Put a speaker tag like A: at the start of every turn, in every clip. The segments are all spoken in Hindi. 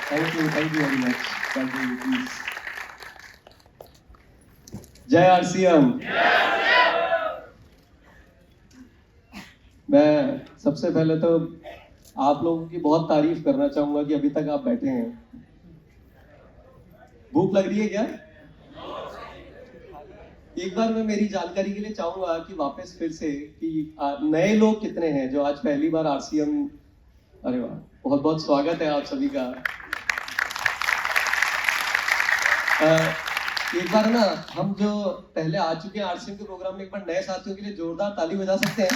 A: Thank you very much. Thank you, please. जय आरसीएम। मैं सबसे पहले तो आप लोगों की बहुत तारीफ करना चाहूंगा कि अभी तक आप बैठे हैं। भूख लग रही है क्या? एक बार मैं मेरी जानकारी के लिए चाहूंगा कि वापस फिर से कि नए लोग कितने हैं जो आज पहली बार आरसीएम। अरे वाह, बहुत बहुत स्वागत है आप सभी का। एक बार ना हम जो पहले आ चुके हैं आरसीएम के प्रोग्राम में, एक बार नए साथियों के लिए जोरदार ताली बजा सकते हैं?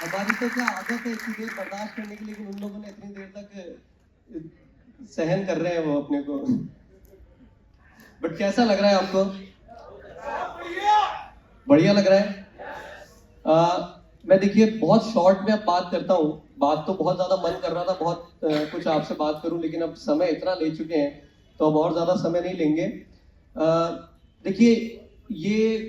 A: हमारी तो क्या आदत है इतनी देर बर्दाश्त करने की, लेकिन उन लोगों ने इतनी देर तक सहन कर रहे हैं वो अपने को। बट कैसा लग रहा है आपको? बढ़िया लग रहा है। मैं देखिए बहुत शॉर्ट में अब बात करता हूँ। बात तो बहुत ज्यादा मन कर रहा था, बहुत कुछ आपसे बात करूं, लेकिन अब समय इतना ले चुके हैं तो अब और ज्यादा समय नहीं लेंगे। देखिए ये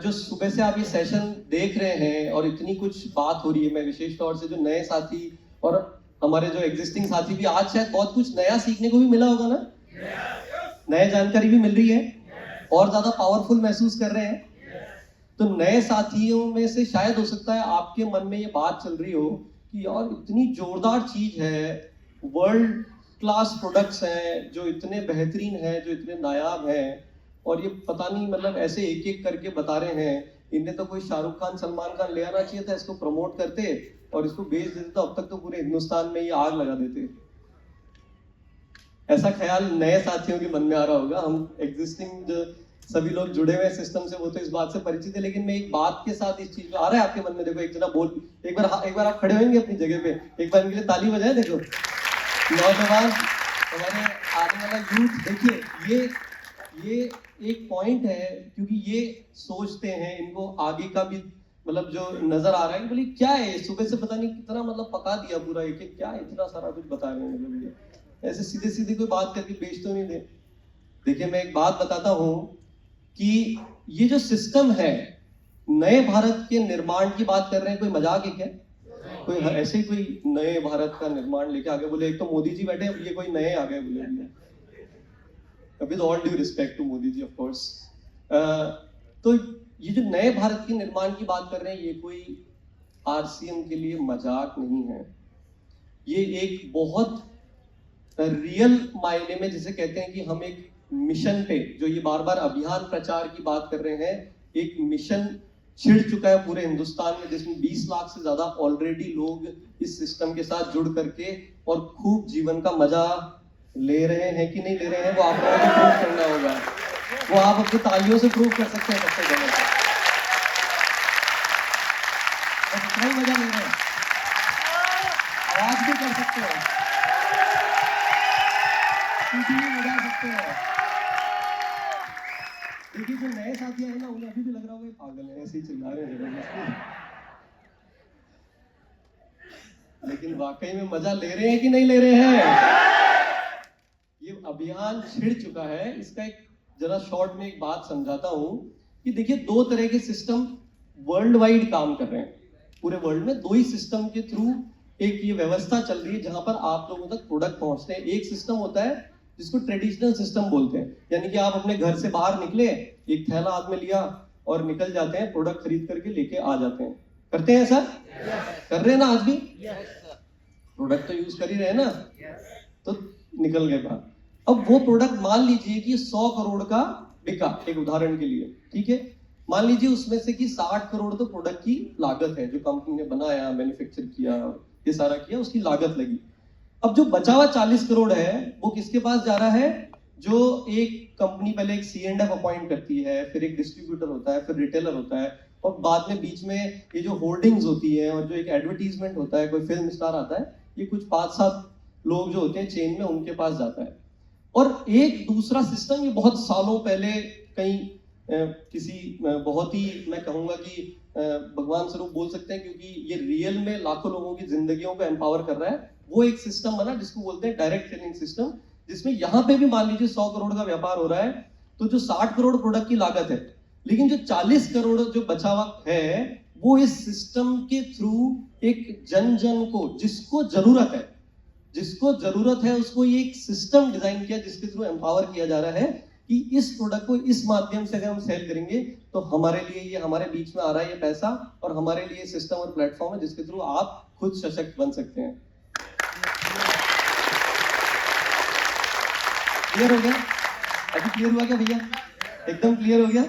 A: जो सुबह से आप ये सेशन देख रहे हैं और इतनी कुछ बात हो रही है, मैं विशेष तौर से जो नए साथी और हमारे जो एग्जिस्टिंग साथी भी, आज शायद बहुत कुछ नया सीखने को भी मिला होगा ना, नया जानकारी भी मिल रही है और ज्यादा पावरफुल महसूस कर रहे हैं। तो नए साथियों में से शायद हो सकता है आपके मन में ये बात चल रही हो कि यार इतनी जोरदार चीज है, वर्ल्ड क्लास प्रोडक्ट्स हैं जो इतने बेहतरीन हैं, जो इतने नायाब हैं, और ये पता नहीं मतलब ऐसे एक एक करके बता रहे हैं। इन्हें तो कोई शाहरुख खान सलमान खान ले आना चाहिए था, इसको प्रमोट करते और इसको बेच देते तो अब तक तो पूरे हिंदुस्तान में ये आग लगा देते। ऐसा ख्याल नए साथियों के मन में आ रहा होगा। हम एग्जिस्टिंग जो सभी लोग जुड़े हुए सिस्टम से वो तो इस बात से परिचित है, लेकिन मैं एक बात के साथ इस चीज आ रहा है आपके मन में। देखो एक जना बोल, एक बार आप खड़े होंगे अपनी जगह पे, एक बार इनके लिए ताली बजाए। देखो नौजवान, हमारे आने वाला यूथ, देखिए ये एक पॉइंट है, क्योंकि ये सोचते हैं, इनको आगे का भी मतलब जो नजर आ रहा है, बोली क्या है सुबह से पता नहीं कितना मतलब पका दिया पूरा, एक एक क्या इतना सारा कुछ बता रहे हैं, मतलब ये ऐसे सीधे सीधे कोई बात करके बेच तो नहीं दे। देखिए मैं एक बात बताता हूँ कि ये जो सिस्टम है, नए भारत के निर्माण की बात कर रहे हैं, कोई मजाक है क्या? कोई ऐसे ही कोई नए भारत का निर्माण लेके आगे बोले, एक तो मोदी जी बैठे, ये कोई नए आ गए बोले, with all due respect to Modi ji of course. तो ये जो नए भारत के निर्माण की बात कर रहे हैं, ये कोई आरसीएम के लिए मजाक नहीं है। ये एक बहुत रियल मायने में, जिसे कहते हैं कि हम एक मिशन पे, जो ये बार बार अभियान प्रचार की बात कर रहे हैं, एक मिशन छिड़ चुका है पूरे हिंदुस्तान में, जिसमें 20 लाख से ज्यादा ऑलरेडी लोग इस सिस्टम के साथ जुड़ करके और खूब जीवन का मजा ले रहे हैं कि नहीं ले रहे हैं, वो आप लोगों को प्रूव करना होगा। वो आप अपनी तालियों से प्रूव कर सकते हैं सबसे पहले। और कितना ही मजा ले रहे हैं, आवाज भी कर सकते हैं, बजा सकते हैं। देखिए जो नए साथी आए ना, उन्हें अभी भी लग रहा होगा पागल है, ऐसे ही चिल्ला रहे हैं, लेकिन वाकई में मजा ले रहे हैं कि नहीं ले रहे हैं? ये अभियान छिड़ चुका है। इसका एक जरा शॉर्ट में एक बात समझाता हूं कि देखिए दो तरह के सिस्टम वर्ल्ड वाइड काम कर रहे हैं। पूरे वर्ल्ड में दो ही सिस्टम के थ्रू एक ये व्यवस्था चल रही है जहां पर आप लोगों तक प्रोडक्ट पहुंचते हैं। एक सिस्टम होता है जिसको ट्रेडिशनल सिस्टम बोलते हैं, यानी कि आप अपने घर से बाहर निकले, एक थैला हाथ में लिया और निकल जाते हैं, प्रोडक्ट खरीद करके लेके आ जाते हैं। करते हैं सर? कर रहे हैं ना आज भी? प्रोडक्ट तो यूज कर ही रहे हैं ना, तो निकल गए बाहर। अब वो प्रोडक्ट मान लीजिए कि 100 करोड़ का बिका, एक उदाहरण के लिए, ठीक है। मान लीजिए उसमें से कि 60 करोड़ तो प्रोडक्ट की लागत है, जो कंपनी ने बनाया, मैन्युफैक्चर किया, ये सारा किया, उसकी लागत लगी। अब जो बचा हुआ 40 करोड़ है वो किसके पास जा रहा है? जो एक कंपनी पहले एक C&F अपॉइंट करती है, फिर एक डिस्ट्रीब्यूटर होता है, फिर रिटेलर होता है, और बाद में बीच में ये जो होर्डिंग्स होती है और जो एक एडवर्टीजमेंट होता है, कोई फिल्म स्टार आता है, ये कुछ 5-7 लोग जो होते हैं चेन में, उनके पास जाता है। और एक दूसरा सिस्टम ये बहुत सालों पहले कहीं किसी बहुत ही, मैं कहूंगा कि भगवान स्वरूप बोल सकते हैं, क्योंकि ये रियल में लाखों लोगों की जिंदगियों को एम्पावर कर रहा है, वो एक सिस्टम बना जिसको बोलते हैं डायरेक्ट सेलिंग सिस्टम, जिसमें यहाँ पे भी मान लीजिए 100 करोड़ का व्यापार हो रहा है, तो जो 60 करोड़ प्रोडक्ट की लागत है, लेकिन जो 40 करोड़ जो बचा हुआ है वो इस सिस्टम के थ्रू एक जन जन को जिसको जरूरत है उसको ये एक सिस्टम डिजाइन किया जिसके थ्रू एम्पावर किया जा रहा है कि इस प्रोडक्ट को इस माध्यम से अगर हम सेल करेंगे तो हमारे लिए ये हमारे बीच में आ रहा है ये पैसा और हमारे लिए सिस्टम और प्लेटफॉर्म है जिसके थ्रू आप खुद सशक्त बन सकते हैं। क्लियर हो गया? अभी क्लियर हुआ क्या भैया? एकदम क्लियर हो गया?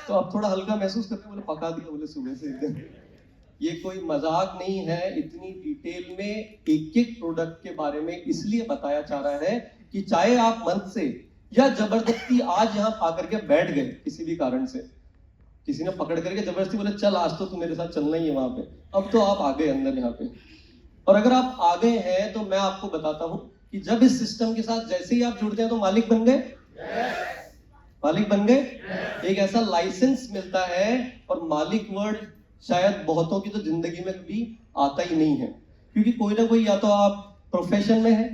A: तो अब थोड़ा हल्का महसूस करते बोले पका दिया बोले सुबह से एकदम। ये कोई मजाक नहीं है, इतनी डिटेल में एक एक प्रोडक्ट के बारे में इसलिए बताया जा रहा है कि चाहे आप मन से या जबरदस्ती आज यहाँ आकर के बैठ गए किसी भी कारण से, किसी ने पकड़ करके जबरदस्ती बोले चल आज तो तू मेरे साथ चलना ही है वहां पे, अब तो आप आ गए अंदर यहाँ पे। और अगर आप आ गए हैं तो मैं आपको बताता हूं कि जब इस सिस्टम के साथ जैसे ही आप जुड़ते हैं तो मालिक बन गए, मालिक बन गए। एक ऐसा लाइसेंस मिलता है और मालिक वर्ड शायद बहुतों की तो जिंदगी में कभी आता ही नहीं है, क्योंकि कोई ना कोई या तो आप प्रोफेशन में है,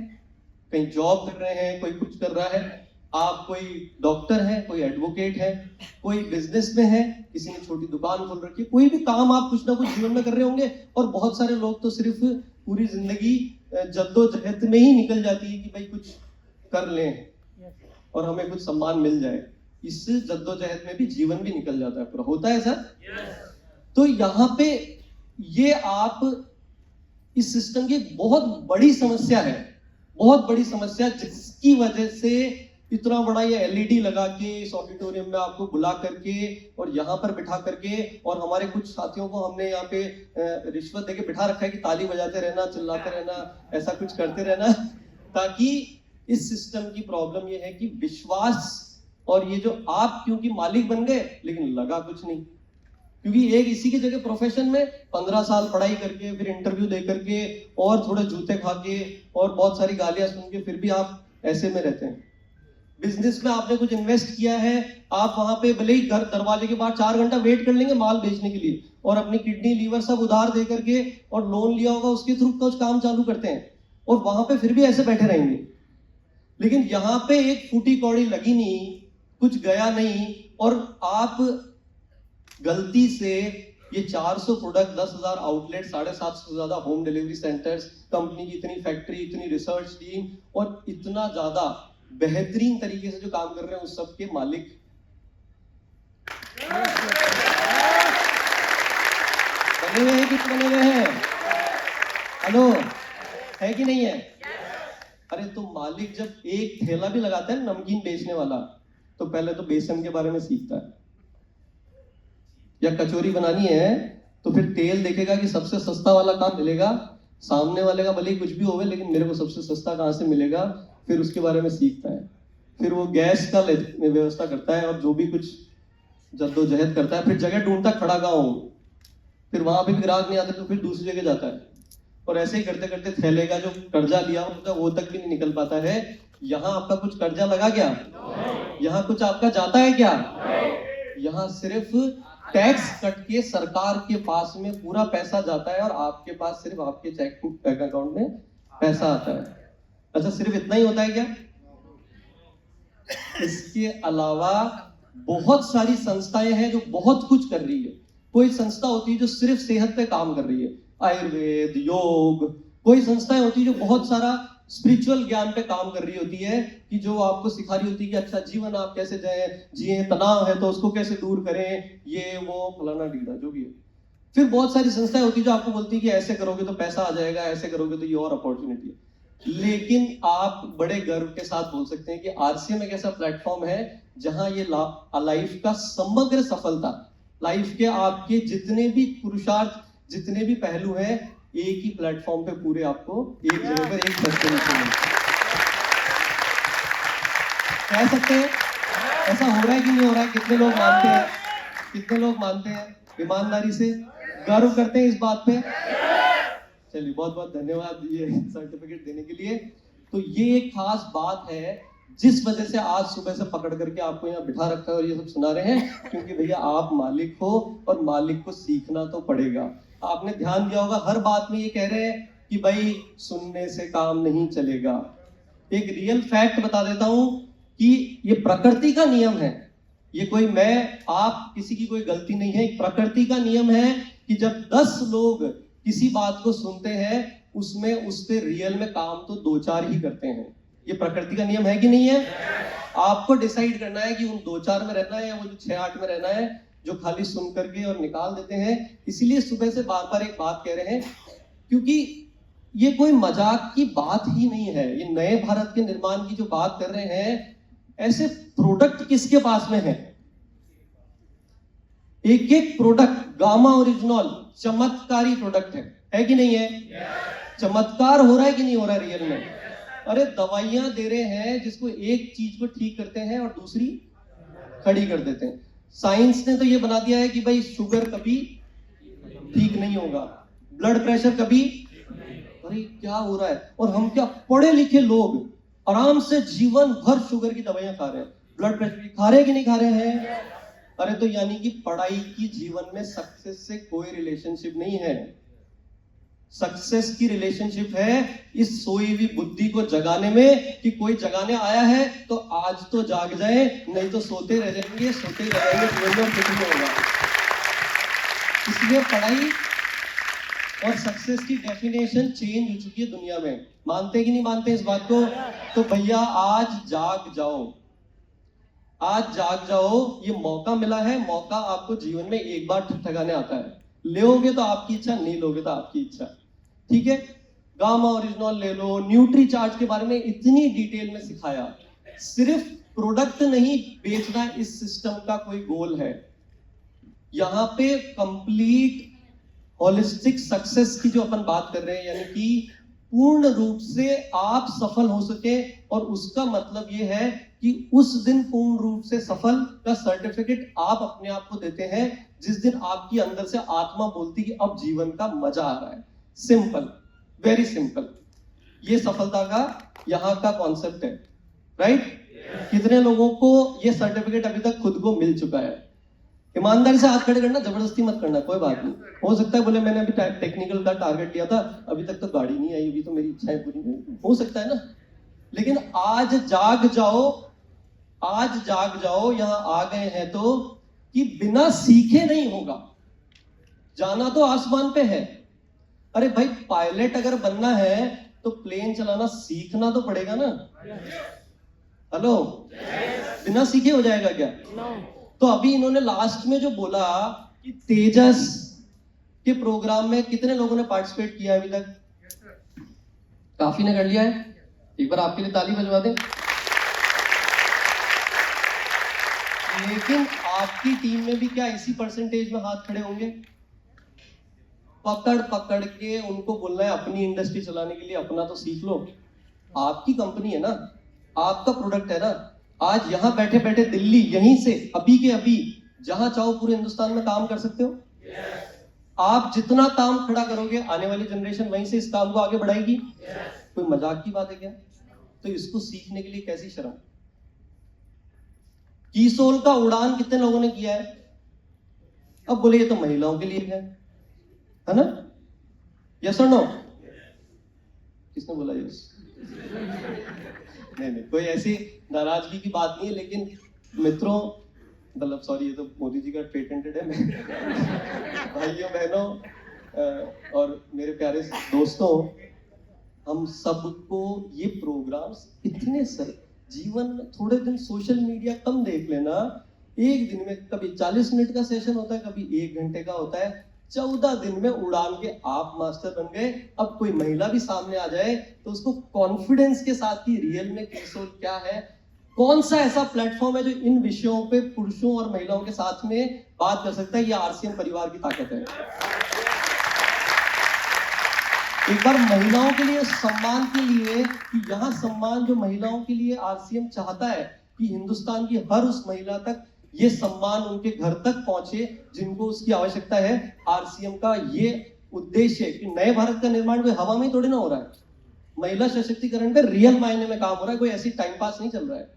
A: कहीं जॉब कर रहे हैं, कोई कुछ कर रहा है, आप कोई डॉक्टर है, कोई एडवोकेट है, कोई बिजनेस में है, किसी ने छोटी दुकान खोल रखी है, कोई भी काम आप कुछ ना कुछ जीवन में कर रहे होंगे। और बहुत सारे लोग तो सिर्फ पूरी जिंदगी जद्दोजहद में ही निकल जाती है कि भाई कुछ कर लें और हमें कुछ सम्मान मिल जाए। इस जद्दोजहद में भी जीवन भी निकल जाता है पूरा, होता है सर। तो यहाँ पे ये आप इस सिस्टम की बहुत बड़ी समस्या है, बहुत बड़ी समस्या, जिसकी वजह से इतना बड़ा ये एलईडी लगा के इस ऑडिटोरियम में आपको बुला करके और यहाँ पर बिठा करके, और हमारे कुछ साथियों को हमने यहाँ पे रिश्वत देके बिठा रखा है कि ताली बजाते रहना, चिल्लाते रहना, ऐसा कुछ करते रहना, ताकि इस सिस्टम की प्रॉब्लम ये है कि विश्वास, और ये जो आप क्योंकि मालिक बन गए लेकिन लगा कुछ नहीं, क्योंकि एक इसी की जगह प्रोफेशन में 15 साल पढ़ाई करके फिर इंटरव्यू दे करके और थोड़े जूते खा के और बहुत सारी गालियां सुन के फिर भी आप ऐसे में रहते हैं। बिजनेस में आपने कुछ इन्वेस्ट किया है, आप वहां पे भले ही घर दरवाजे के बाहर 4 घंटा वेट कर लेंगे माल बेचने के लिए, और अपनी किडनी लीवर सब उधार दे करके और लोन लिया होगा उसके थ्रू कुछ काम चालू करते हैं, और वहां पे फिर भी ऐसे बैठे रहेंगे। लेकिन यहाँ पे एक फूटी कौड़ी लगी नहीं, कुछ गया नहीं, और आप गलती से ये 400 प्रोडक्ट, 10,000 आउटलेट, 750 से ज्यादा होम डिलीवरी सेंटर्स, कंपनी की इतनी फैक्ट्री, इतनी रिसर्च टीम और इतना ज्यादा बेहतरीन तरीके से जो काम कर रहे हैं उस सब के मालिक बने हुए हैं कि बने हुए हैं? हेलो, है कि नहीं है? अरे तो मालिक जब एक ठेला भी लगाता है नमकीन बेचने वाला, तो पहले तो बेसन के बारे में सीखता है, या कचौरी बनानी है तो फिर तेल देखेगा कि सबसे सस्ता वाला कहाँ मिलेगा, सामने वाले का भले ही कुछ भी होवे लेकिन मेरे को सबसे सस्ता कहाँ से मिलेगा, फिर उसके बारे में सीखता है। फिर वो गैस का व्यवस्था करता है और जो भी कुछ जद्दोजहद करता है, फिर जगह ढूंढता खड़ा कहाँ हूं, फिर वहां पे भी ग्राहक नहीं आता तो फिर दूसरी जगह जाता है, और ऐसे ही करते करते थैले का जो कर्जा लिया होता है वो तक भी नहीं निकल पाता है। यहाँ आपका कुछ कर्जा लगा क्या? यहाँ कुछ आपका जाता है क्या? यहाँ सिर्फ टैक्स कट के सरकार के पास में पूरा पैसा जाता है और आपके पास सिर्फ आपके चेक अकाउंट में पैसा आता है। अच्छा, सिर्फ इतना ही होता है क्या? इसके अलावा बहुत सारी संस्थाएं हैं जो बहुत कुछ कर रही है। कोई संस्था होती है जो सिर्फ सेहत पे काम कर रही है, आयुर्वेद, योग। कोई संस्थाएं होती है जो बहुत सारा स्पिरिचुअल ज्ञान पे काम कर रही होती है, कि जो आपको सिखा रही होती है कि अच्छा जीवन आप कैसे जिए, तनाव है तो उसको कैसे दूर करें, ये वो फलाना ढीड़ा जो भी है। फिर बहुत सारी संस्थाएं होती है जो आपको बोलती है कि ऐसे करोगे तो पैसा आ जाएगा, ऐसे करोगे तो ये और अपॉर्चुनिटी है। लेकिन आप बड़े गर्व के साथ बोल सकते हैं कि आरसीएम एक ऐसा प्लेटफॉर्म है जहां ये लाइफ का समग्र सफलता, लाइफ के आपके जितने भी पुरुषार्थ, जितने भी पहलू हैं, एक ही प्लेटफॉर्म पे पूरे आपको एक जगह पर एक डेस्टिनेशन कह सकते हैं। ऐसा हो रहा है कि नहीं हो रहा है? कितने लोग मानते हैं? कितने लोग मानते हैं? ईमानदारी से गर्व करते हैं इस बात पे? चलिए, बहुत बहुत धन्यवाद ये सर्टिफिकेट देने के लिए। तो ये एक खास बात है जिस वजह से आज सुबह से पकड़ करके आपको यहाँ बिठा रखा है और ये सब सुना रहे हैं, क्योंकि भैया आप मालिक हो और मालिक को सीखना तो पड़ेगा। आपने ध्यान दिया होगा हर बात में ये कह रहे हैं कि भाई सुनने से काम नहीं चलेगा। एक रियल फैक्ट बता देता हूं कि ये प्रकृति का नियम है, ये कोई मैं आप किसी की कोई गलती नहीं है। एक प्रकृति का नियम है कि जब 10 लोग किसी बात को सुनते हैं उसमें उससे रियल में काम तो 2-4 ही करते हैं। ये प्रकृति का नियम है कि नहीं है? आपको डिसाइड करना है कि उन 2-4 में रहना है या वो जो 6-8 में रहना है जो खाली सुन करके और निकाल देते हैं। इसीलिए सुबह से बार बार एक बात कह रहे हैं, क्योंकि ये कोई मजाक की बात ही नहीं है। ये नए भारत के निर्माण की जो बात कर रहे हैं, ऐसे प्रोडक्ट किसके पास में है? एक एक प्रोडक्ट गामा ओरिजिनल चमत्कारी प्रोडक्ट है कि नहीं है? चमत्कार हो रहा है कि नहीं हो रहा है रियल में? अरे दवाइयां दे रहे हैं जिसको एक चीज को ठीक करते हैं और दूसरी खड़ी कर देते हैं। साइंस ने तो ये बना दिया है कि भाई शुगर कभी ठीक नहीं होगा, ब्लड प्रेशर कभी, अरे क्या हो रहा है? और हम क्या पढ़े लिखे लोग आराम से जीवन भर शुगर की दवाइयां खा रहे हैं, ब्लड प्रेशर की खा रहे हैं कि नहीं खा रहे हैं? अरे तो यानी कि पढ़ाई की जीवन में सक्सेस से कोई रिलेशनशिप नहीं है। सक्सेस की रिलेशनशिप है इस सोई हुई बुद्धि को जगाने में, कि कोई जगाने आया है तो आज तो जाग जाए, नहीं तो सोते रह जाएंगे, सोते रह जाएंगे, जीवन में कुछ नहीं होगा। इसलिए पढ़ाई और सक्सेस की डेफिनेशन चेंज हो चुकी है दुनिया में। मानते कि नहीं मानते इस बात को? तो भैया आज जाग जाओ, आज जाग जाओ। ये मौका मिला है, मौका आपको जीवन में एक बार ठगने आता है। लोगे तो आपकी इच्छा, नहीं लोगे तो आपकी इच्छा, ठीक है? गामा ओरिजिनल ले लो, न्यूट्री चार्ज के बारे में इतनी डिटेल में सिखाया। सिर्फ प्रोडक्ट नहीं बेचना इस सिस्टम का कोई गोल है। यहाँ पे कंप्लीट होलिस्टिक सक्सेस की जो अपन बात कर रहे हैं, यानी कि पूर्ण रूप से आप सफल हो सके, और उसका मतलब ये है कि उस दिन पूर्ण रूप से सफल का सर्टिफिकेट आप अपने आप को देते हैं जिस दिन आपकी अंदर से आत्मा बोलती कि अब जीवन का मजा आ रहा है। Simple, very simple. ये सफलता का यहाँ का कॉन्सेप्ट है, राइट? कितने लोगों को ये सर्टिफिकेट अभी तक खुद को मिल चुका है? ईमानदारी से हाथ खड़े करना, जबरदस्ती मत करना, कोई बात नहीं। हो सकता है बोले मैंने अभी टेक्निकल का टारगेट लिया था, अभी तक तो गाड़ी नहीं आई, अभी तो मेरी इच्छाएं पूरी नहीं, हो सकता है ना। लेकिन आज जाग जाओ, आज जाग जाओ। यहां आ गए हैं तो कि बिना सीखे नहीं होगा। जाना तो आसमान पे है। अरे भाई पायलट अगर बनना है तो प्लेन चलाना सीखना तो पड़ेगा ना। हेलो, बिना सीखे हो जाएगा क्या? तो अभी इन्होंने लास्ट में जो बोला कि तेजस के प्रोग्राम में कितने लोगों ने पार्टिसिपेट किया अभी तक? काफी ने कर लिया है। एक बार आपके लिए ताली बजवा दें। लेकिन आपकी टीम में भी क्या इसी परसेंटेज में हाथ खड़े होंगे? पकड़ पकड़ के उनको बोलना है अपनी इंडस्ट्री चलाने के लिए अपना तो सीख लो। आपकी कंपनी है ना, आपका प्रोडक्ट है ना। आज यहां बैठे बैठे दिल्ली, यहीं से अभी के अभी जहां चाहो पूरे हिंदुस्तान में काम कर सकते हो। आप जितना काम खड़ा करोगे आने वाली जनरेशन वहीं से इस काम को आगे बढ़ाएगी। कोई मजाक की बात है क्या? तो इसको सीखने के लिए कैसी शर्म। कीसोल का उड़ान कितने लोगों ने किया है? अब बोले ये तो महिलाओं के लिए है ना? यस और नो? किसने बोला यस? नहीं, कोई ऐसी नाराजगी की बात नहीं है। लेकिन मित्रों, मतलब सॉरी, ये तो मोदी जी का पेटेंटेड है। भाइयों बहनों और मेरे प्यारे दोस्तों, हम सबको ये प्रोग्राम्स इतने सर जीवन में थोड़े दिन सोशल मीडिया कम देख लेना। एक दिन में कभी 40 मिनट का सेशन होता है, कभी 1 घंटे का होता है। 14 दिन में उड़ान के आप मास्टर बन गए। अब कोई महिला भी सामने आ जाए तो उसको कॉन्फिडेंस के साथ कि रियल में कीसोल क्या है, कौन सा ऐसा प्लेटफॉर्म है जो इन विषयों पे पुरुषों और महिलाओं के साथ में बात कर सकता है। ये आरसीएम परिवार की ताकत है। एक बार महिलाओं के लिए सम्मान के लिए, कि यहाँ सम्मान जो महिलाओं के लिए आरसीएम चाहता है कि हिंदुस्तान की हर उस महिला तक ये सम्मान उनके घर तक पहुंचे जिनको उसकी आवश्यकता है। आरसीएम का ये उद्देश्य है कि नए भारत का निर्माण कोई हवा में थोड़ी ना हो रहा है। महिला सशक्तिकरण पे रियल मायने में काम हो रहा है, कोई ऐसी टाइम पास नहीं चल रहा है।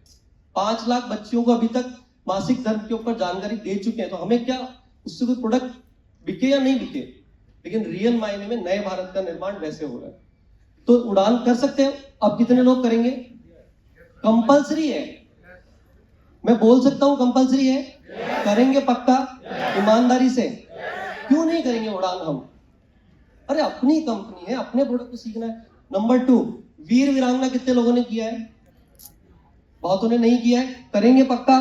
A: 5 लाख बच्चियों को अभी तक मासिक धर्म के ऊपर जानकारी दे चुके हैं। तो हमें क्या उससे कोई प्रोडक्ट बिके या नहीं बिके, लेकिन रियल मायने में नए भारत का निर्माण वैसे हो रहा है। तो उड़ान कर सकते हैं। अब कितने लोग करेंगे? कंपलसरी है। मैं बोल सकता हूं कंपलसरी है, करेंगे पक्का ईमानदारी से। क्यों नहीं करेंगे उड़ान हम? अरे अपनी कंपनी है, अपने प्रोडक्ट को सीखना है। नंबर 2, वीर वीरांगना कितने लोगों ने किया है? बहुतों ने नहीं किया है। करेंगे पक्का?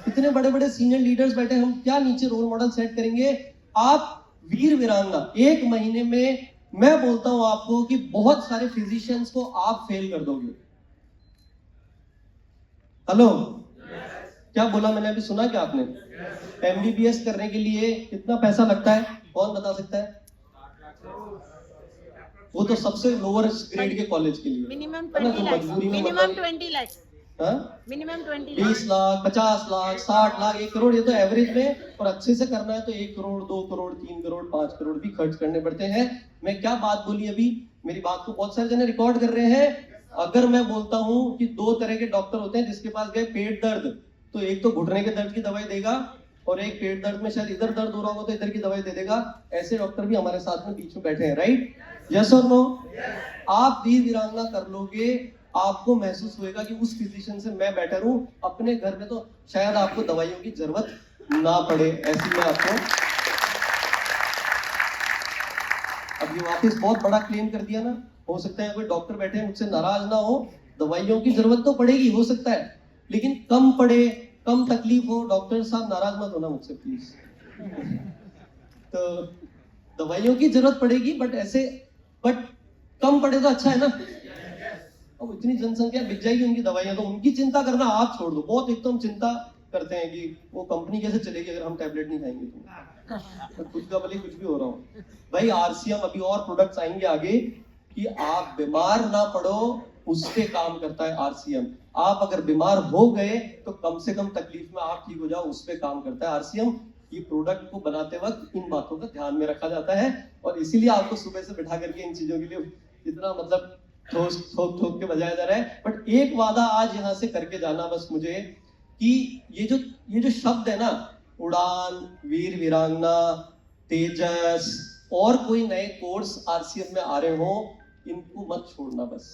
A: इतने बड़े बड़े सीनियर लीडर्स बैठे, हम क्या नीचे रोल मॉडल सेट करेंगे? आप वीर वीरांगना 1 महीने में, मैं बोलता हूं आपको कि बहुत सारे फिजिशियंस को आप फेल कर दोगे। हेलो, क्या बोला मैंने? अभी सुना क्या आपने? एमबीबीएस करने के लिए कितना पैसा लगता है? कौन बता सकता है? वो तो सबसे लोअर ग्रेड के कॉलेज के लिए
B: मिनिमम
A: है ना,
B: 20
A: जो
B: लाख,
A: मजबूरी में
B: मिनिमम 20 लाख, मिनिमम 20 लाख,
A: 20 लाख, 50 लाख, 60 लाख, 1 करोड़, ये तो एवरेज में। और अच्छे से करना है तो 1 करोड़, 2 करोड़, 3 करोड़, 5 करोड़ भी खर्च करने पड़ते हैं। मैं क्या बात बोली अभी? मेरी बात को बहुत सारे जने रिकॉर्ड कर रहे हैं। अगर मैं बोलता हूं कि 2 तरह के डॉक्टर होते हैं, जिसके पास गए पेट दर्द, तो एक तो घुटने के दर्द की दवाई देगा, और एक पेट दर्द में शायद इधर दर्द हो रहा होगा तो इधर की दवाई दे देगा। ऐसे डॉक्टर भी हमारे साथ में बीच में बैठे हैं, राइट? यस और नो? आप वीर वीरांगना कर लोगे, आपको महसूस होएगा कि उस फिजिशियन से मैं बेटर हूं। अपने घर में तो शायद आपको दवाइयों की जरूरत ना पड़े। ऐसी मैं आपको अब ये वापस बहुत बड़ा क्लेम कर दिया ना। हो सकता है कोई डॉक्टर बैठे हैं मुझसे नाराज ना हो, दवाइयों की जरूरत तो पड़ेगी, हो सकता है, लेकिन कम पड़े, कम तकलीफ हो। डॉक्टर साहब नाराज मत होना मुझसे प्लीज। तो दवाइयों की जरूरत पड़ेगी, बट कम पड़े तो अच्छा है ना। अब इतनी जनसंख्या बिक जाएगी उनकी दवाइयां, तो उनकी चिंता करना आप छोड़ दो। बहुत एक तो हम चिंता करते हैं कि वो कंपनी कैसे चलेगी अगर हम टैबलेट नहीं खाएंगे तो खुद का भले कुछ भी हो रहा हो। भाई आरसीएम, अभी और प्रोडक्ट्स आएंगे आगे कि आप बीमार ना पड़ो, उस पे काम करता है आरसीएम। आप अगर बीमार हो गए तो कम से कम तकलीफ में आप ठीक हो जाओ, उस पे काम करता है आरसीएम। ये प्रोडक्ट को बनाते वक्त इन बातों का ध्यान में रखा जाता है, और इसीलिए आपको सुबह से बिठा करके इन चीजों के लिए इतना मतलब ठोक ठोक के बजाया जा रहा है। बट एक वादा आज यहाँ से करके जाना बस मुझे, कि ये जो शब्द है ना, उड़ान, वीर वीरांगना, तेजस, और कोई नए कोर्स आरसीएम में आ रहे हो, इनको मत छोड़ना। बस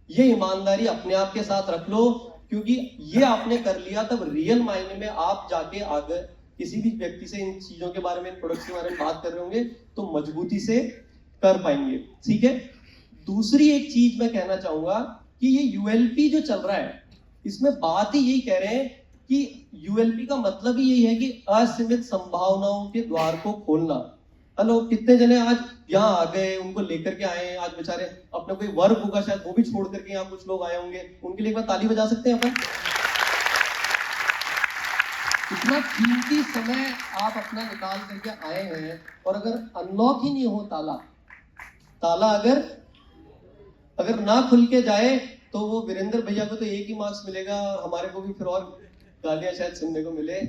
A: ये ईमानदारी अपने आप के साथ रख लो, क्योंकि ये आपने कर लिया तब रियल मायने में आप जाके आगे किसी भी व्यक्ति से इन चीजों के बारे में, इन प्रोडक्ट्स के बारे में बात कर रहे होंगे तो मजबूती से कर पाएंगे। ठीक है? दूसरी एक चीज मैं कहना चाहूंगा कि ये यूएलपी जो चल रहा है, इसमें बात ही यही कह रहे हैं कि यूएलपी का मतलब ही यही है कि असीमित संभावनाओं के द्वार को खोलना। हेलो, कितने जने आज यहाँ आ गए, उनको लेकर के आए, आज बेचारे अपने कोई वर्क होगा शायद वो भी छोड़ करके यहाँ कुछ लोग आए होंगे, उनके लिए एक बार ताली बजा सकते हैं अपन? इतना कीमती समय आप अपना निकाल करके आए हैं, और अगर अनलॉक ही नहीं हो ताला अगर ना खुल के जाए तो वो वीरेंद्र भैया को तो एक ही मार्क्स मिलेगा, और हमारे को भी फिर और गालियां शायद सुनने को मिले।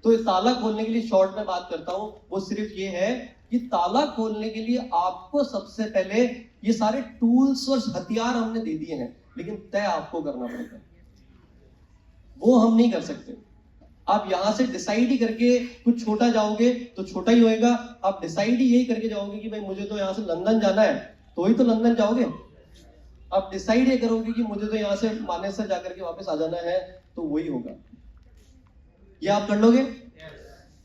A: तो ताला खोलने के लिए शॉर्ट में बात करता हूं, वो सिर्फ ये है कि ताला खोलने के लिए आपको सबसे पहले ये सारे टूल्स और हथियार हमने दे दिए हैं, लेकिन तय आपको करना पड़ेगा, वो हम नहीं कर सकते। आप यहां से डिसाइड ही करके कुछ छोटा जाओगे तो छोटा ही होएगा। आप डिसाइड ही यही करके जाओगे कि भाई मुझे तो यहां से लंदन जाना है, तो ही तो लंदन जाओगे। आप डिसाइड ये करोगे कि मुझे तो यहां से मानेसर जाकर के वापस आ जाना है, तो वही होगा। ये आप कर लोगे?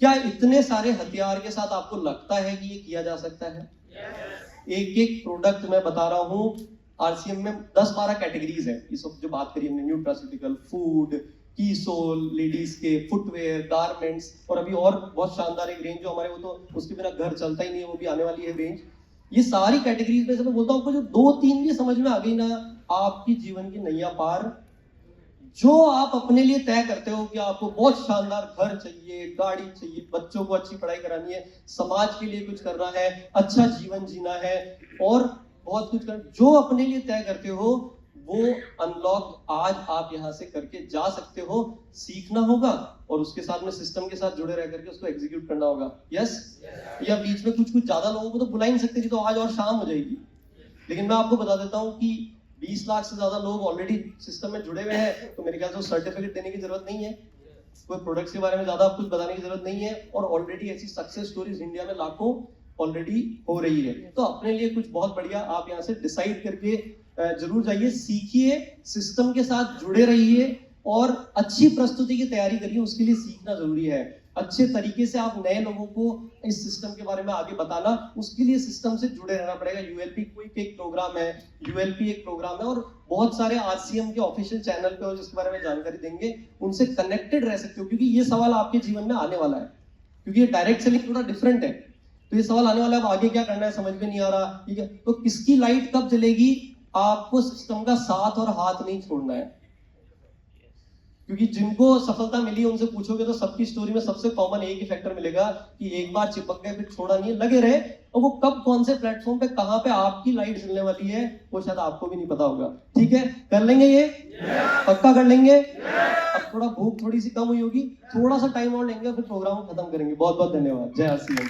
A: क्या इतने सारे हथियार के साथ आपको लगता है कि ये किया जा सकता है? एक एक प्रोडक्ट मैं बता रहा हूं, आरसीएम में 10-12 कैटेगरीज है। ये सब जो बात करी हमने, न्यूट्रास्यूटिकल, फूड, कीसोल, लेडीज के फुटवेयर, गारमेंट्स, और अभी और बहुत शानदार एक रेंज जो हमारे, वो तो उसके बिना घर चलता ही नहीं है, वो भी आने वाली है रेंज। ये सारी कैटेगरीज में से मैं बोलता हूँ, जो 2-3 भी समझ में आ गई ना, आपकी जीवन की नैया पार। जो आप अपने लिए तय करते हो कि आपको बहुत शानदार घर चाहिए, गाड़ी चाहिए, बच्चों को अच्छी पढ़ाई करानी है, समाज के लिए कुछ करना है, अच्छा जीवन जीना है, और बहुत कुछ करना, जो अपने लिए तय करते हो, वो अनलॉक आज आप यहां से करके जा सकते हो। सीखना होगा और उसके साथ में सिस्टम के साथ जुड़े रह करके उसको एग्जीक्यूट करना होगा। यस? या बीच में कुछ ज्यादा लोगों को तो बुला ही नहीं सकते, तो आज और शाम हो जाएगी। लेकिन मैं आपको बता देता हूं कि 20 लाख से ज्यादा लोग ऑलरेडी सिस्टम में जुड़े हुए हैं, तो मेरे ख्याल से सर्टिफिकेट देने की जरूरत नहीं है, कोई प्रोडक्ट्स के बारे में ज्यादा कुछ बताने की जरूरत नहीं है, और ऑलरेडी ऐसी सक्सेस स्टोरीज इंडिया में लाखों ऑलरेडी हो रही है। तो अपने लिए कुछ बहुत बढ़िया आप यहाँ से डिसाइड करके जरूर जाइए, सीखिए, सिस्टम के साथ जुड़े रहिए, और अच्छी प्रस्तुति की तैयारी करिए, उसके लिए सीखना जरूरी है। अच्छे तरीके से आप नए लोगों को इस सिस्टम के बारे में आगे बताना, उसके लिए सिस्टम से जुड़े रहना पड़ेगा। यूएलपी क्विक एक प्रोग्राम है, यूएलपी एक प्रोग्राम है, और बहुत सारे आरसीएम के ऑफिशियल चैनल पे और जिसके बारे में जानकारी देंगे, उनसे कनेक्टेड रह सकते हो, क्योंकि ये सवाल आपके जीवन में आने वाला है, क्योंकि ये डायरेक्ट सेलिंग थोड़ा डिफरेंट है। तो ये सवाल आने वाला है, अब आगे क्या करना है समझ में नहीं आ रहा, ठीक है, तो किसकी लाइट कब जलेगी, आपको सिस्टम का साथ और हाथ नहीं छोड़ना है। क्योंकि जिनको सफलता मिली उनसे पूछोगे तो सबकी स्टोरी में सबसे कॉमन एक ही फैक्टर मिलेगा कि एक बार चिपक गए फिर छोड़ा नहीं, लगे रहे, और वो कब कौन से प्लेटफॉर्म पे कहां पे आपकी लाइट जलने वाली है वो शायद आपको भी नहीं पता होगा। ठीक है, कर लेंगे ये, पक्का कर लेंगे। अब थोड़ा भूख थोड़ी सी कम हुई होगी, थोड़ा सा टाइम और लेंगे, फिर प्रोग्राम खत्म करेंगे। बहुत बहुत धन्यवाद। जय आरसीएम।